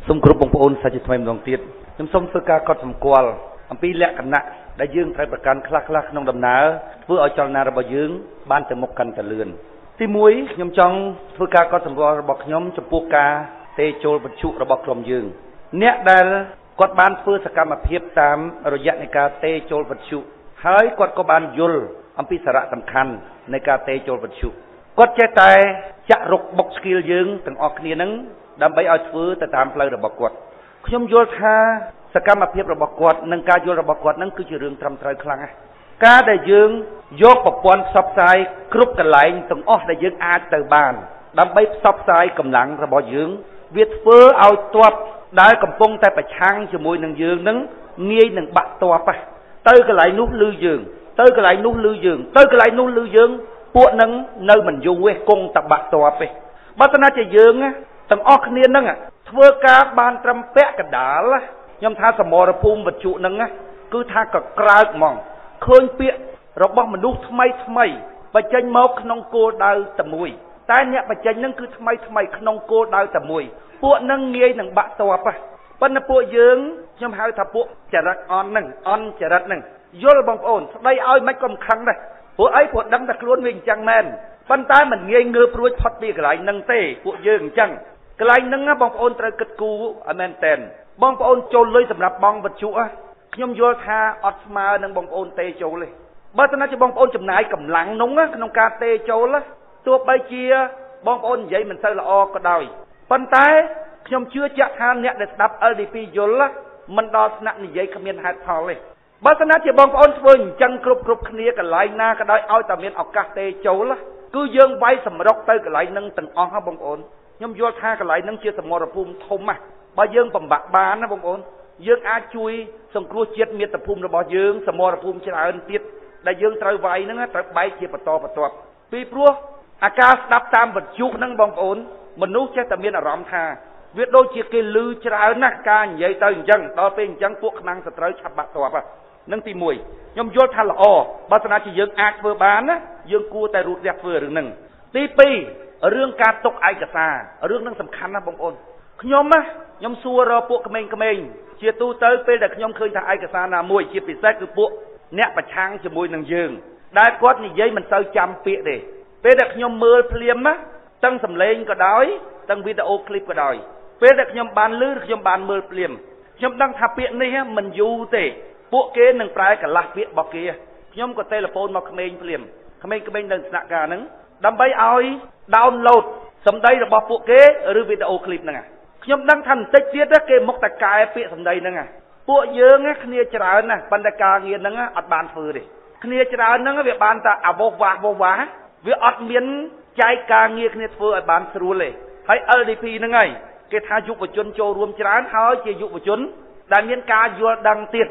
សូមគោរពបងប្អូនសាជាថ្មីម្ដងទៀតខ្ញុំសូមធ្វើការកត់សម្គាល់អំពីលក្ខណៈដែលយើងត្រូវប្រកាន់ខ្លះៗក្នុងដំណើរធ្វើឲ្យចលនារបស់យើងបានទៅមុខកាន់តែលឿនទី1ខ្ញុំចង់ធ្វើការកត់សម្គាល់របស់ខ្ញុំចំពោះការទេចូលវិទ្យុរបស់ក្រុមយើងអ្នកដែលគាត់បានធ្វើសកម្មភាពតាមរយៈនៃការទេចូលវិទ្យុហើយគាត់ក៏បានយល់អំពីសារៈសំខាន់នៃការទេចូលវិទ្យុគាត់ចេះតែចាក់រុកបុកស្គីលយើងទាំងអស់គ្នានឹងដើម្បីឲ្យធ្វើទៅតាមផ្លូវរបស់គាត់ខ្ញុំយល់ថាសកម្មភាពរបស់គាត់និងការយល់របស់គាត់នឹងគឺជារឿងត្រឹមត្រូវខ្លាំងណាស់ការដែលយើងយកប្រព័ន្ធផ្សព្វផ្សាយគ្រប់កន្លែងទាំងអស់ដែលយើងអាចទៅបានដើម្បីផ្សព្វផ្សាយកម្លាំងរបស់យើងវាធ្វើឲ្យទ័ពដែលកំពុងតែប្រឆាំងជាមួយនឹងយើងនឹងងាយនឹងបាក់ទ័ពទៅកន្លែងនោះលឺយើងទៅកន្លែងនោះលឺយើងទៅកន្លែងនោះលឺយើងពួកនឹងនៅមិនយូរទេគង់តែបាក់ទ័ពទេបើស្នាជាយើងទាំងអស់គ្នានឹងធ្វើការបានត្រឹមពាក់កណ្ដាលខ្ញុំថាសមរភូមិវត្ថុនឹងគឺថាកក្រើកហ្មងឃើញពាក្យរបស់មនុស្សថ្មីបញ្ចេញមកក្នុងគោលដៅតែមួយតែអ្នកបញ្ចេញនឹងគឺថ្មីក្នុងគោលដៅតែមួយពួកនឹងងាយនឹងបាក់ទ័ពប៉ុន្តែពួកយើងខ្ញុំហៅថាពួកចរិតអន់ចរិតនឹងយល់បងប្អូនស្ដីឲ្យមិនក៏មិនខឹងដែរព្រោះអីព្រោះដឹងតែខ្លួនវាអញ្ចឹងមែនប៉ុន្តែមិនងាយងើបរួចផុតពីកន្លែងហ្នឹងទេពួកយើងអញ្ចឹងកន្លែងហ្នឹងបងប្អូនត្រូវគិតគូរឲ្យមែនតែនបងប្អូនចូលលុយសម្រាប់បងវត្ថុខ្ញុំយល់ថាអត់ស្មើនឹងបងប្អូនទេចូលទេបើស្នាជាបងប្អូនចំណាយកម្លាំងនោះក្នុងការទេចូលទោះបីជាបងប្អូននិយាយមិនសូវល្អក៏ដោយប៉ុន្តែខ្ញុំជឿជាក់ថាអ្នកដែលស្ដាប់ LDP យល់មិនដល់ថ្នាក់និយាយគ្មានហេតុផលទេបើស្នាជាបងប្អូនធ្វើអញ្ចឹងគ្រប់គ្នាកន្លែងណាក៏ដោយឲ្យតែមានឱកាសទេចូលគឺយើងវាយសម្រុកទៅកន្លែងហ្នឹងទាំងអស់បងប្អូនខ្ញុំយល់ថាកន្លែងហ្នឹងជាសមរភូមិធំបើយើងបំបាក់បានណាបងប្អូនយើងអាចជួយសង្គ្រោះជាតិមាតុភូមិរបស់យើងសមរភូមិច្រើនទៀតដែលយើងត្រូវវាយហ្នឹងត្រូវបែកជាបន្តបន្ទាប់ពីព្រោះអាការស្ដាប់តាមវិទ្យុហ្នឹងបងប្អូនមនុស្សចេះតែមានអារម្មណ៍ថាវាដូចជាគេលឺច្រើនណាស់ការនិយាយទៅអញ្ចឹងដល់ពេលអញ្ចឹងពួកខ្មាំងសត្រូវឆាប់បាក់ទ័ពនឹងទី1ខ្ញុំយល់ថាល្អបើស្នាជាយើងអាចធ្វើបានណាយើងគួរតែរូតរះធ្វើរឿងហ្នឹងទី2រឿងការទុកឯកសាររឿងហ្នឹងសំខាន់ណាស់បងប្អូនខ្ញុំសួររកពួកក្មេងៗជាទូទៅពេលដែលខ្ញុំឃើញថាឯកសារណាមួយជាពិសេសគឺពួកអ្នកប្រឆាំងជាមួយនឹងយើងដែលគាត់និយាយមិនសូវចាំពាក្យទេពេលដែលខ្ញុំមើលភ្លាមទាំងសំឡេងក៏ដោយទាំងវីដេអូឃ្លីបក៏ដោយពេលដែលខ្ញុំបានឮខ្ញុំបានមើលភ្លាមខ្ញុំដឹងថាពាក្យនេះមិនយូរទេពួកគេនឹងប្រែកន្លះពាក្យរបស់គេខ្ញុំក៏ទេលេហ្វូនមកក្មេងភ្លាមក្មេងៗនៅស្នាក់ការហ្នឹងដើម្បីឲ្យ download សម្ដីរបស់ពួកគេឬវីដេអូឃ្លីបហ្នឹងខ្ញុំដឹងថាបន្តិចទៀតគេមកតែកែពាក្យសម្ដីហ្នឹងពួកយើងគ្នាច្រើនណាស់ប៉ុន្តែការងារហ្នឹងអត់បានធ្វើទេគ្នាច្រើនហ្នឹងវាបានតែអវោវាស់វាអត់មានចែកការងារគ្នាធ្វើឲ្យបានស្រួលទេហើយ LDP ហ្នឹងហើយគេថាយុវជនចូលរួមច្រើនហើយជាយុវជនដែលមានការយល់ដឹងទៀត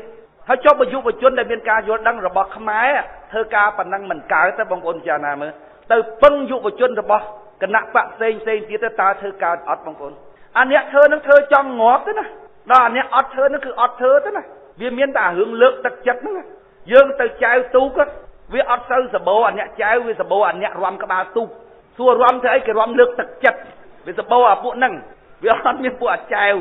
ហើយចុះបើយុវជនដែលមានការយល់ដឹងរបស់ខ្មែរធ្វើការប៉ុណ្ណឹងមិនកើតទេបងប្អូនពិចារណាមើលទៅពឹងយុវជនរបស់គណៈបកផ្សេងទៀតទៅតើធ្វើកើតអត់បងប្អូនអាអ្នកធ្វើនឹងធ្វើចង់ងាប់ទេណាដល់អាអ្នកអត់ធ្វើនឹងគឺអត់ធ្វើទេណាវាមានតែរឿងលើកទឹកចិត្តហ្នឹងយើងទៅចែវទូកវាអត់សូវសបោអាអ្នកចែវវាសបោអាអ្នករំក្បាលទូកសួររំធ្វើអីគេរំលើកទឹកចិត្តវាសបោអាពួកហ្នឹងវាអត់មានពួកអាចែវ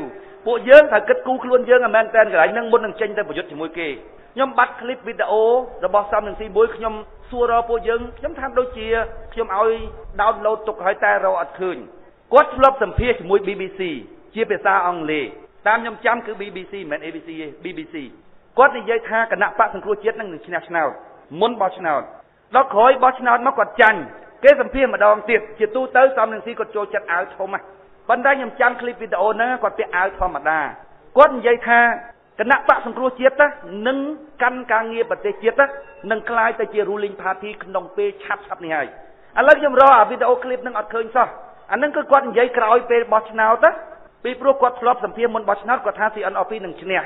ពួកយើងត្រូវគិតគូរខ្លួនយើងមែនតើកន្លែងហ្នឹងមុននឹងចេញទៅប្រយុទ្ធជាមួយគេខ្ញុំបាត់คลิปវីដេអូរបស់សំនឹងទី1ខ្ញុំសួររកពួកយើងខ្ញុំថាដូចជាខ្ញុំឲ្យ download ទុកហើយតែរកអត់ឃើញគាត់ធ្លាប់សម្ភាសជាមួយ BBC ជាភាសាអង់គ្លេសតាមខ្ញុំចាំគឺ BBC មិនមែន ABC ទេ BBC គាត់និយាយថាគណៈបកសង្គ្រោះជាតិនឹងឈ្នះឆ្នោតមុនបោះឆ្នោតដល់ក្រោយបោះឆ្នោតមកគាត់ចាញ់គេសម្ភាសម្ដងទៀតជាទូទៅសំនឹងទីគាត់ចូលចិត្តអាវធំប៉ុន្តែខ្ញុំចាំคลิปវីដេអូហ្នឹងគាត់ពាក់អាវធម្មតាគាត់និយាយថាគណៈបកសង្គ្រោះជាតិនឹងកាន់ការងារប្រទេសជាតិនឹងក្លាយទៅជា ruling party ក្នុងពេលឆាប់នេះហើយឥឡូវខ្ញុំរកអាវីដេអូคลิปហ្នឹងអត់ឃើញសោះអាហ្នឹងគឺគាត់និយាយក្រោយពេលបោះឆ្នោតពីព្រោះគាត់ធ្លាប់សម្ភាសមុនបោះឆ្នោតគាត់ថា CNRP នឹងឈ្នះ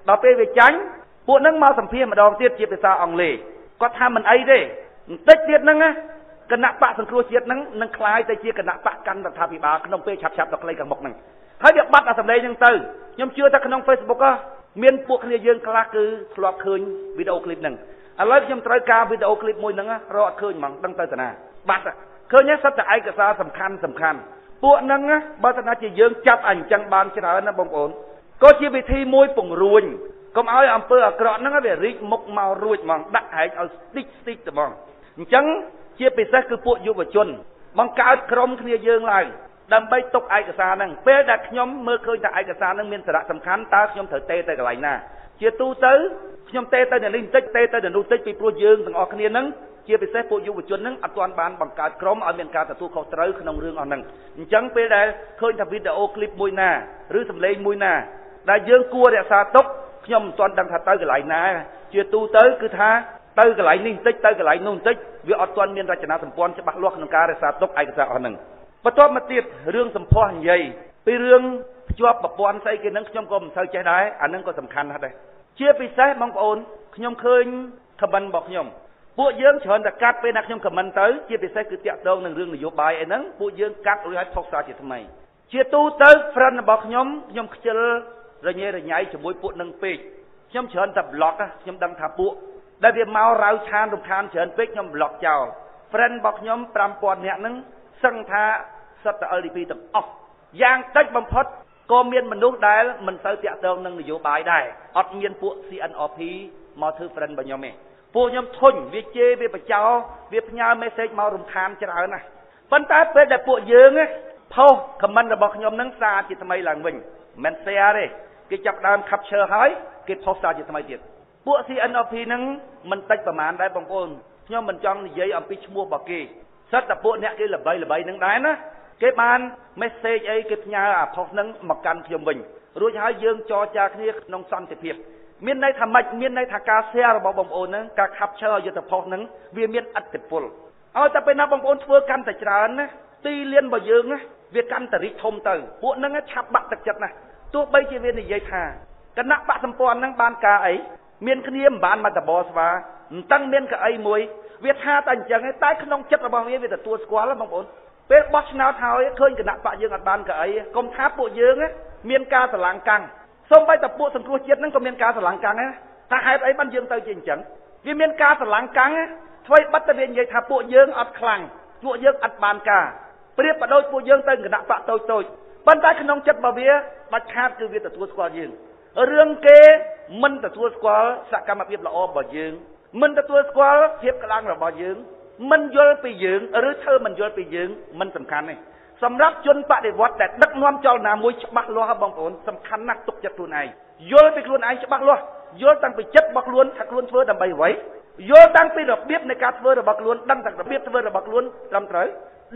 ដល់ពេលវាចាញ់ពួកហ្នឹងមកសម្ភាសម្ដងទៀតជាភាសាអង់គ្លេសគាត់ថាមិនអីទេបន្តិចទៀតហ្នឹងគណៈបកសង្គ្រោះជាតិហ្នឹងនឹងក្លាយទៅជាគណៈបកកាន់រដ្ឋាភិបាលក្នុងពេលឆាប់ដល់ខ្លីខាងមុខហ្នឹងហើយវាបាត់អាសម្លេងហ្នឹងទៅខ្ញុំជឿថាក្នុង Facebook មានពួកគ្នាយើងខ្លះគឺធ្លាប់ឃើញវីដេអូឃ្លីបហ្នឹងឥឡូវខ្ញុំត្រូវការវីដេអូឃ្លីបមួយហ្នឹងរកអត់ឃើញហ្មងដឹងទៅតាណាបាត់ឃើញសិតតែឯកសារសំខាន់ ពួកហ្នឹងបើថាជាយើងចាប់អញ្ចឹងបានច្រើនណាបងប្អូនក៏ជាវិធីមួយពង្រួញកុំឲ្យអំពើអាក្រក់ហ្នឹងវារីកមុខមករួចហ្មងដាក់ហែកឲ្យស្ទិចទៅហ្មងអញ្ចឹងជាពិសេសគឺពួកយុវជនបង្កើតក្រុមគ្នាយើងឡើងដើម្បីទុកឯកសារហ្នឹងពេលដែលខ្ញុំមើលឃើញថាឯកសារហ្នឹងមានសារៈសំខាន់តើខ្ញុំត្រូវទេទៅកន្លែងណាជាទូទៅខ្ញុំទេទៅនេះបន្តិចទេទៅនោះបន្តិចពីព្រោះយើងទាំងអស់គ្នាហ្នឹងជាពិសេសពួកយុវជនហ្នឹងអត់ទាន់បានបង្កើតក្រុមឲ្យមានការទទួលខុសត្រូវក្នុងរឿងអស់ហ្នឹងអញ្ចឹងពេលដែលឃើញថាវីដេអូឃ្លីបមួយណាឬសំឡេងមួយណាដែលយើងគួររក្សាទុកខ្ញុំមិនទាន់ដឹងថាទៅកន្លែងណាជាទូទៅគឺថាទៅកន្លែងនេះបន្តិចទៅកន្លែងនោះបន្តិចវាអត់ទាន់មានរចនាសម្ព័ន្ធច្បាស់លាស់ក្នុងការរក្សាទុកឯកសារអស់ហ្នឹងបន្ទាប់មកទៀតរឿងសម្ផស្សនិយាយពីរឿងភ្ជាប់ប្រព័ន្ធស្អីគេហ្នឹងខ្ញុំក៏មិនសូវចេះដែរអាហ្នឹងក៏សំខាន់ណាស់ដែរជាពិសេសបងប្អូនខ្ញុំឃើញខមមិនរបស់ខ្ញុំពួកយើងច្រើនតែកាត់ពេលណាខ្ញុំខមមិនទៅជាពិសេសគឺតាក់ទងនឹងរឿងនយោបាយអីហ្នឹងពួកយើងកាត់រួចហើយផុសសារជាថ្មីជាទូទៅ friend របស់ខ្ញុំខ្ជិលរញ៉េរញ៉ៃជាមួយពួកនឹងពេកខ្ញុំច្រើនតែ block ខ្ញុំដឹងថាពួកដែលវាមករៅឆានរំខានច្រើនពេកខ្ញុំ block ចោល friend របស់ខ្ញុំ 5000 នាក់ហ្នឹងសឹងថាសិតតែ LDP ទាំងអស់យ៉ាងតិចបំផុតក៏មានមនុស្សដែលមិនទៅតាក់ទងនឹងនយោបាយដែរអត់មានពួក CNRP មកធ្វើ friend របស់ខ្ញុំទេពួកខ្ញុំធុញវាជេរវាបចោវាផ្ញើ message មករំខានច្រើនណាស់ប៉ុន្តែពេលដែលពួកយើងផុស comment របស់ខ្ញុំនឹងសារជាថ្មីឡើងវិញមិន share ទេគេចាប់ដើម capture ហើយគេផុសសារជាថ្មីទៀតពួក CNRP ហ្នឹងមិនតិចប្រមាណដែរបងប្អូនខ្ញុំមិនចង់និយាយអំពីឈ្មោះរបស់គេសិតតែពួកអ្នកគេល្បីហ្នឹងដែរណាគេបាន message អីគេផ្ញើអាផុសហ្នឹងមកកាន់ខ្ញុំវិញរួចហើយយើងចរចាគ្នាក្នុងសន្តិភាពមានន័យថាម៉េចមានន័យថាការ share របស់បងប្អូនហ្នឹងការ capture យុទ្ធផុសហ្នឹងវាមានឥទ្ធិពលឲ្យតែពេលណាបងប្អូនធ្វើកាន់តែច្រើនណាទីលានរបស់យើងណាវាកាន់តែរីកធំទៅពួកហ្នឹងឆាប់បាក់ទឹកចិត្តណាទោះបីជាវានិយាយថាគណៈបកសម្ព័ន្ធហ្នឹងបានការអីមានគ្នាមិនបានមកតបស្វាមិនតាំងមានកៅអីមួយវាថាតែអញ្ចឹងឯងតែក្នុងចិត្តរបស់វាទទួលស្គាល់បងប្អូនពេលបោះឆ្នោតហើយឃើញគណៈបកយើងអត់បានកៅអីកុំថាពួកយើងមានការស្រឡាំងកាំងសូម្បីតែពួកសង្គ្រោះជាតិហ្នឹងក៏មានការស្រឡាំងកាំងដែរថាហេតុអីបានយើងទៅជាអញ្ចឹងវាមានការស្រឡាំងកាំងធ្វើឲ្យបាត់ទៅវានិយាយថាពួកយើងអត់ខ្លាំងពួកយើងអត់បានការប្រៀបបដូចពួកយើងទៅគណៈបកតូចប៉ុន្តែក្នុងចិត្តរបស់វាបាច់ខាតគឺវាទទួលស្គាល់យើងរឿងគេមិនទទួលស្គាល់សកម្មភាពល្អរបស់យើងមិនទទួលស្គាល់ភាពក្លាំងរបស់យើងមិនយល់ពីយើងឬធ្វើមិនយល់ពីយើងមិនសំខាន់ទេសម្រាប់ជនបដិវត្តដែលដឹកនាំចលនាមួយច្បាស់លាស់បងប្អូនសំខាន់ណាស់ទុកចិត្តខ្លួនឯងយល់ពីខ្លួនឯងច្បាស់លាស់យល់តាំងពីចិត្តរបស់ខ្លួនថាខ្លួនធ្វើដើម្បីអ្វីយល់តាំងពីរបៀបនៃការធ្វើរបស់ខ្លួនដឹងតាំងរបៀបធ្វើរបស់ខ្លួនត្រឹមត្រូវ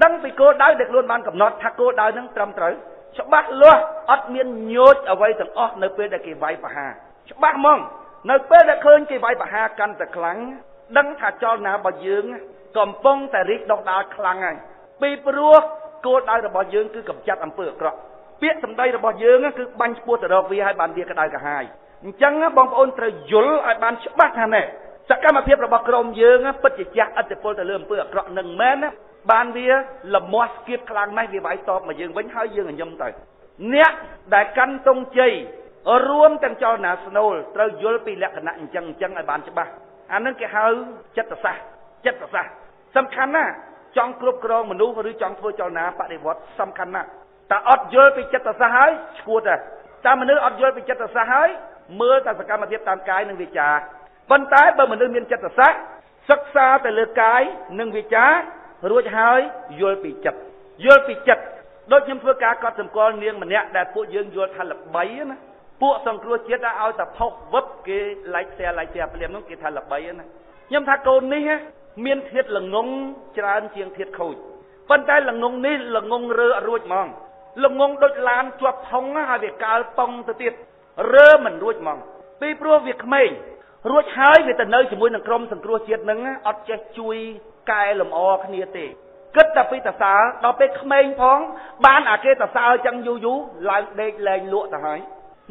ដឹងពីគោលដៅដែលខ្លួនបានកំណត់ថាគោលដៅនឹងត្រឹមត្រូវច្បាស់លាស់អត់មានញោចអ្វីទាំងអស់នៅពេលដែលគេវាយប្រហារច្បាស់ហ្មងនៅពេលដែលឃើញគេវាយប្រហារកាន់តែខ្លាំងដឹងថាចលនារបស់យើងកំពុងតែរីកដុះដាលខ្លាំងហើយពីព្រោះគោលដៅរបស់យើងគឺកម្ចាត់អំពើអាក្រក់ពាក្យសម្ដីរបស់យើងគឺបាញ់ឆ្ពោះទៅរកវាឲ្យបានវាក្តៅក្រហាយអញ្ចឹងបងប្អូនត្រូវយល់ឲ្យបានច្បាស់ថាណែសកម្មភាពរបស់ក្រុមយើងពិតជាជះឥទ្ធិពលទៅលើអំពើអាក្រក់នឹងមែនបានវាលមាស់គៀបខ្លាំងណាស់វាវាយតបមកយើងវិញហើយយើងញញឹមទៅអ្នកដែលកាន់ទង់ជ័យរួមទាំងចលនាស្នូលត្រូវយល់ពីលក្ខណៈអញ្ចឹងឲ្យបានច្បាស់អានឹងគេហៅចិត្តសាស្ត្រសំខាន់ណាស់ចង់គ្រប់គ្រងមនុស្សឬចង់ធ្វើចលនាបដិវត្តសំខាន់ណាស់តែអត់យល់ពីចិត្តសាស្ត្រហើយឈួតតែមនុស្សអត់យល់ពីចិត្តសាស្ត្រហើយមើលតែសកម្មភាពតាមកាយនិងវាចាប៉ុន្តែបើមនុស្សមានចិត្តសាស្ត្រសិក្សាទៅលើកាយនិងវាចារួចហើយយល់ពីចិត្តដូចខ្ញុំធ្វើការកត់សម្គាល់នាងម្នាក់ដែលពួកយើងយល់ថាល្បីណាពួកសង្គ្រោះជាតិឲ្យតែផុសវឹបគេ like share ព្រាមនោះគេថាល្បីណាខ្ញុំថាកូននេះមានធាតុល្ងងច្រើនជាងធាតុខូចប៉ុន្តែល្ងងនេះល្ងងរើអត់រួចហ្មងល្ងងដូចឡានជាប់ផុងហើយវាកើលប៉ុងទៅទៀតរើមិនរួចហ្មងពីព្រោះវាក្មេងរួចហើយវាទៅនៅជាមួយនឹងក្រុមសង្គ្រោះជាតិនឹងអត់ចេះជួយកែលម្អគ្នាទេគិតតែពីតសាលដល់ពេលក្មេងផងបានអាគេតសាលចឹងយូរឡើងដេកលែងលក់ទៅហើយ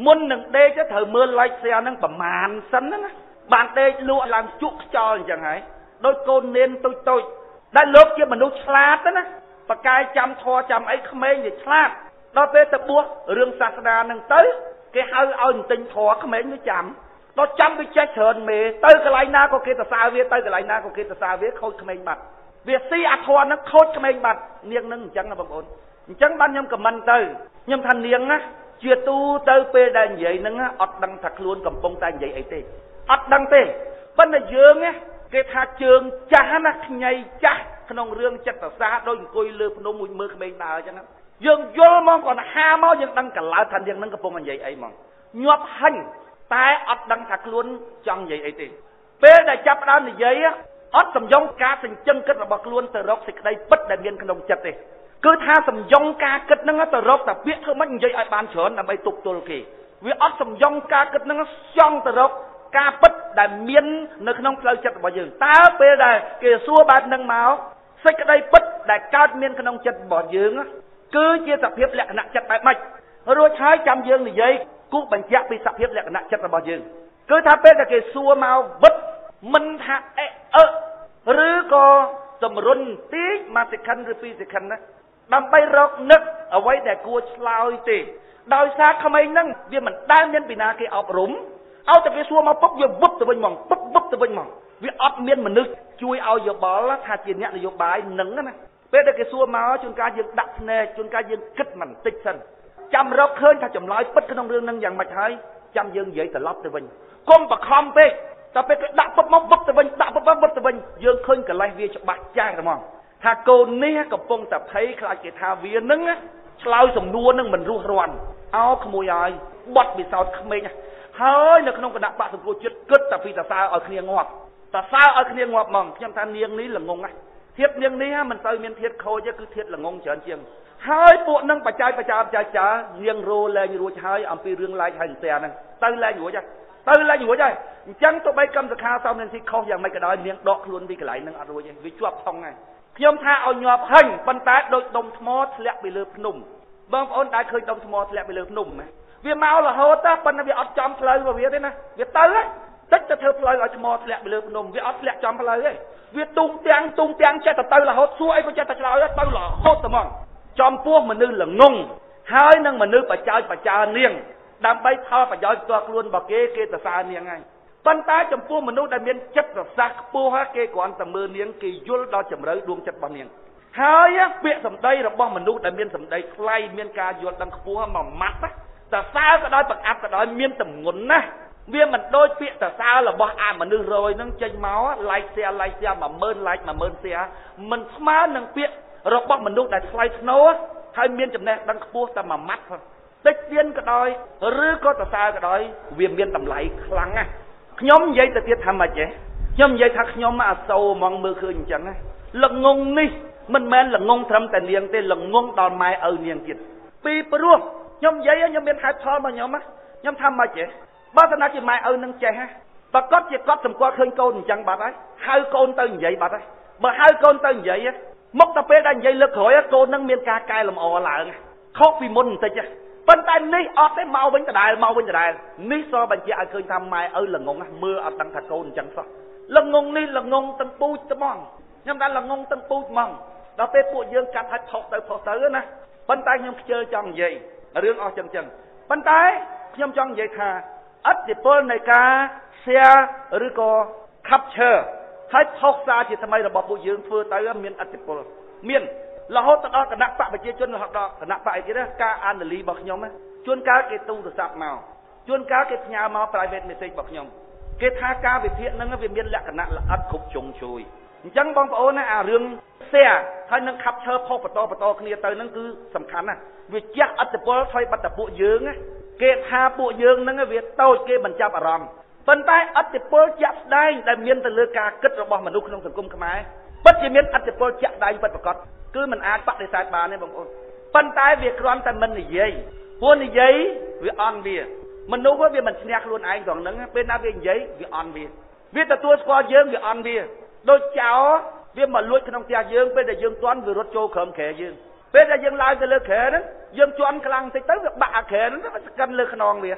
មុននឹងដេកទៅត្រូវមើល like share ហ្នឹងប្រមាណសិនណាបានដេកលក់ឡើងជក់ខ្យល់អញ្ចឹងហើយដោយកូននេនតូចដែលលោកជាមនុស្សឆ្លាតណាបកកាយចាំធរចាំអីក្មេងវាឆ្លាតដល់ពេលទៅបួសរឿងសាសនាហ្នឹងទៅគេហៅឲ្យទិញធរក្មេងវាចាំដល់ចាំវាចេះច្រើនមេទៅកន្លែងណាក៏គេសរសើរវាទៅកន្លែងណាក៏គេសរសើរវាខូចក្មេងបាត់វាស៊ីអាធរហ្នឹងខូចក្មេងបាត់នាងនឹងអញ្ចឹងណាបងប្អូន chẳng ban nhom cầm măng tới nhom thanh niên á chia tu tới pe đàn vậy nâng á ọt đăng thật luôn cầm bông tay vậy ấy tê ọt đăng tê bên này dương á cái tha trường cha nó nhảy cha nông rương chặt tờ xa đôi coi lừa nông mùi mưa bên nào cho nó dương vô mong còn ha máu dương đăng cả lá thành dương nâng cầm bông vậy ấy mong nhọp hành tai ọt đăng thật luôn trong vậy ấy tê pe đại chắp đan thì vậy á ọt sầm giống cá thành chân kết là bọc luôn từ rốc xịt đây bất đại miên nông chặt tê cứ tha sầm giống cá kết nó từ rốc tập biết thôi mất vậy ai ban chớn là bay tục tôi kì vì ọt sầm giống cá kết nó xong từ rốc cá bất đại miên nơi nông lâu chặt bỏ dương ta pe đại kề xua ban nâng máu xịt đây bất đại cao miên nông chặt bỏ dương á cứ chia tập hiệp lẹ nặng chặt tại mạch rồi trái trăm dương thì vậy cú bánh chạc bị tập hiệp lẹ nặng chặt là bỏ dương cứ tha pe đại kề xua máu bất mình tha rứ co tầm run tí mà sẽ khăn rồi phi sẽ khăn đó đâm bay rọc nứt ở vậy để cua lao tì đòi xa không ai nâng vì mình đang nhân bị na cái ọc rúm ao từ cái xua mà bốc vừa bốc từ bên mỏng bốc từ bên mỏng vì ọc miên mình nứt chui ao vừa bỏ lá thà tiền nhẹ là vừa bài nứng đó này bây giờ cái xua máu chúng ta dương đặt nè chúng ta dương kích mình tích sân chăm rọc hơn thà chậm nói bất cái nông rương nâng dàn mạch hơi chăm dương vậy từ lót từ bên con bạc không bê ta phải đặt bắp móc bắp từ bên đặt bắp từ bên dương khơi cả lai vi cho bạc trai rồi mong thà cô ní cầm phong tập thấy khai cái thà vi nứng á lao sầm nua nâng mình ru roàn áo không mùi ai bọt bị sao không mê nha hơi là không có đặt bạc sầm cô chết cất tập phi ta sao ở kia ngọt ta sao ở kia ngọt mong nhâm than niêng ní là ngông á thiết niêng ní mình tơi miên thiết khôi chứ cứ thiết là ngông chởn chiêng hơi bộ nâng bà trai chả niêng rô lên rùa hơi âm pi rương lai hành tè này tơi lên rùa chứ tơi lên rùa chứ chẳng tụi bay cầm khá sau nên thì không dạng mấy cái đó miếng đọt luôn vì cái lại nâng ở rồi vì chuột thông này nhôm tha ở nhọp hành bàn tay đôi đồng thmot lẹ bị lợp nùng bông ôn đã khơi đồng thmot lẹ bị lợp nùng này vì máu là hốt á bên nó bị ọt chom phơi vào phía thế này vì tới ấy tất cho thơ phơi ở thmot lẹ bị lợp nùng vì ọt lẹ chom phơi ấy vì tung tiếng che tới là hốt xuôi có che tới là hốt tầm mòn chom pua mà nư là ngông hai nâng mà nư bà cha niêng đam bay thao bà giỏi toạc luôn bà kê ta xa niêng ngay ban tay chấm pua mình nuôi đại miên chất là sạc pua ha kê còn tầm mưa niếng kỳ dul đo chấm rơi đuông chất bao niếng hai á việc sầm đây là bao mình nuôi đại miên sầm đây play miên ca dul đăng pua mà mắt á ta sao cái đói bạc áp cái đói miên tầm ngốn á viên mình đôi việc ta sao là bao mình nuôi rồi nâng chênh máu á lai xe mà mơn xe mình má nâng việc rồi bao mình nuôi đại play snow á hai miên chấm này đăng pua ta mà mắt thôi tích tiên cái đói rứ có ta sao cái đói viên miên tầm lại khăng á nhóm vậy ta tiết tham mà chứ nhóm vậy thật nhóm mà sâu mong mưa khơi chẳng á lần ngông đi mình men là ngông thầm tại niềng tên là ngông đòn mai ở niềng kiệt pi pro nhóm vậy nhóm bên hai thon mà nhóm á nhóm tham mà chứ bao giờ nào chỉ mai ở nâng chè ha và có chỉ có tầm qua khơi côn chẳng bà đấy hai côn tới vậy bà đấy mà hai côn tới vậy á mốc ta bé đang vậy lực hỏi á cô nâng miên ca cay làm ò lại khóc vì môn ta chứ bên tay ní ọt cái mau bên đại ní so bên chị ai khơi tham mai ơi là ngông mưa ở tăng thạch côn chẳng sao là ngông ní là ngông tăng pu cho mong nhưng đã là ngông tăng pu mong đó bé phụ dương cắt hết thọc tới nè bên tay nhưng chơi trong gì riêng ở chân bên tay nhưng trong vậy thà ít thì bên này ca xe rứa co khắp chờ hết thọc ra thì thay là bỏ phụ dương phơi tới miền ít thì bên miền là hốt đó cái nắp bạc phải chia chân hoặc đó cái nắp bạc kia đó ca an lý bậc nhom á chuôn cá cái tu được sạp màu chuôn cá cái nhà màu private message bậc nhom cái tha ca về thiện nâng về miền lạ cái nắp là ắt khúc trùng chui chẳng bong bóng này riêng xe hay nâng khắp thơ phô bờ to kia tới nâng cứ sầm khăn à việc chắc ắt tập thôi bắt tập bộ dương á cái tha bộ dương nâng việc tôi cái mình chạm rầm bên tay ắt tập chắc đây đại miền từ lừa ca kết rồi bỏ mà lúc không thành công cái bất chỉ miền ắt tập chắc đây bất bạc cứ mình ăn bắt để sai bà này bông ôn ban tay việc quan tâm mình là gì buôn là giấy việc on bia mình đâu có việc mình nhắc luôn anh còn nâng bên nào việc giấy việc on bia việc là tôi qua dương việc on bia đôi cháu việc mà lôi cái nông tia dương bây giờ dương toán vừa rốt trâu khom khẻ dương bây giờ dương lai cái lơ khẻ đó dương toán cái lăng thì tới việc bạ khẻ nó phải cần lơ khăn non bia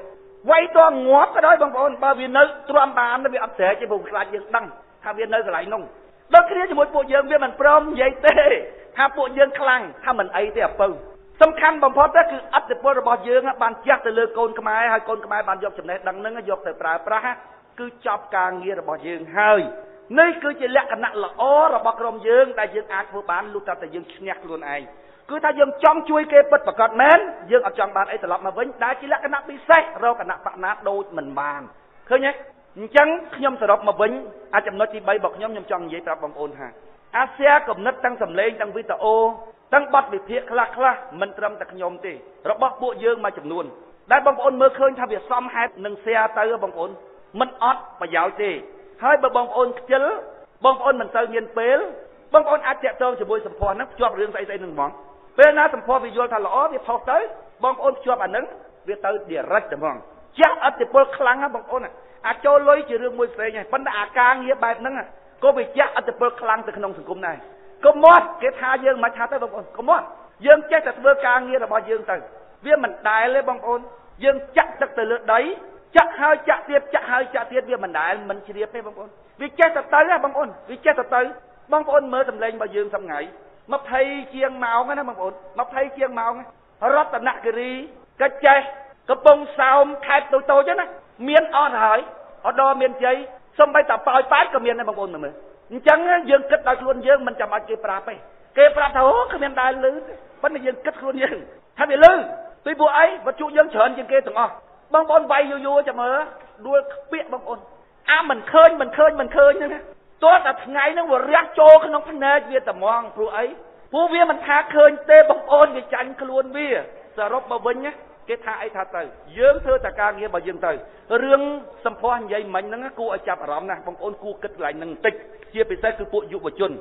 quay to ngót cái đó bông ôn bao vì nơi toán bàn nó bị ấp xẻ trên vùng lại dương đăng tham viên nơi cái lại nông đó cái gì một bộ dương việc mình prom giấy têถ้าพวกយើងខ្លាំងថាមិនអីទេអពៅសំខាន់បំផុតគឺអត្តពលរបស់យើងបានជះទៅលើកូនខ្មែរហើយកូនខ្មែរបានយកចំណេះដឹងហ្នឹងយកទៅប្រើប្រាស់គឺចប់ការងាររបស់យើងហើយនេះគឺជាលក្ខណៈល្អរបស់ក្រុមយើងដែលយើងអាចធ្វើបានលុះតែយើងឈ្នះខ្លួនឯង cứ ta dương trong chui kê bật và cọt mến dương ở trong bàn ấy từ lọc mà vĩnh đã chỉ là cái nắp bị xét rồi cái nắp bạn nát đôi mình bàn khơi nhé chẳng nhom từ lọc mà vĩnh ai chậm nói chi bay bọc nhom trong vậy ta bằng ôn hà Asia cùng nứt tăng sầm lên tăng video tăng bắt bị thiệt khla mình trầm tạc nhom tì rồi bóc bộ dương mà chậm luônได้บางคนเมื่อคืนทำเบียซ้อมแฮปหนึ่งเสียเตอร์บางคนมันอดประหยัดสิให้บางคนเจอบางคนมันเตอร์เงินเปลบางคนอาจจะเจอจะบุยสัมพอนักจวบเรื่องใส่หนึ่งหมองเป็นนะสัมพอวิญญาณทะเลาะวิพากษ์เตอร์บางคนจวบอันนั้นวิเตอร์เดียรัดเดมองเจ้าอัติปลคลังนะบางคนอาจจะลอยจะเรื่องมวยเสียไงปัญหาการเงี้ยแบบนั้นก็ไปเจ้าอัติปลคลังแต่ขนมสังคมไหนก็มอดเกทาเยื่อมาชาเตอร์บางคนก็มอดเยื่อเจ้าแต่เบอร์การเงี้ยเราบอกเยื่อเตอร์เวียมันได้เลยบางคนยังจักตักแต่เลือดได้จักหายจักเทียบจักหายจักเทียบเวียมันได้มันเฉียบให้บางคนวิจัยตัดเตยบางคนวิจัยตัดเตยบางคนเมื่อสำเร็จมายืนทำไงมาไทยเชียงเมาไงนะบางคนมาไทยเชียงเมาไงรัตนกรีกระเจกระปงสาวไทยโตๆจ้ะนะเมียนอ่อนหายอดอเมียนใจสมัยแต่ปล่อยป้ายกับเมียนในบางคนเหมือนจังยืนกึศได้ครวนยืนมันจะมาเก็บปลาไปเก็บปลาเถอะกับเมียนได้ลื้อปั้นยืนกึศครวนยืนถ้าไม่ลื้อตัวบัวไอ้วัตถุยังเฉินยังเกยถึงอ๋อบางคนใบอยู่จะเหมือด้วยเปี้ยบางคนมันเคยนั่นนะตัวแต่ไงนั่งว่ารักโจขนมพันเนยเวียแต่มองผู้ไอ้ผู้เวียมันทาเคยเตะบางคนกับจันขลุ่นเวียสรบมาวิญญ์เกทาไอ้ทาเตยเยื่อเธอแต่การเงี้ยบ่ยังเตยเรื่องสัมพันธ์ใหญ่มันนั่งกูไอ้จับอารมณ์นะบางคนกูกึศไหลนั่งติดเชี่ยไปใส่คือปุยุบจุน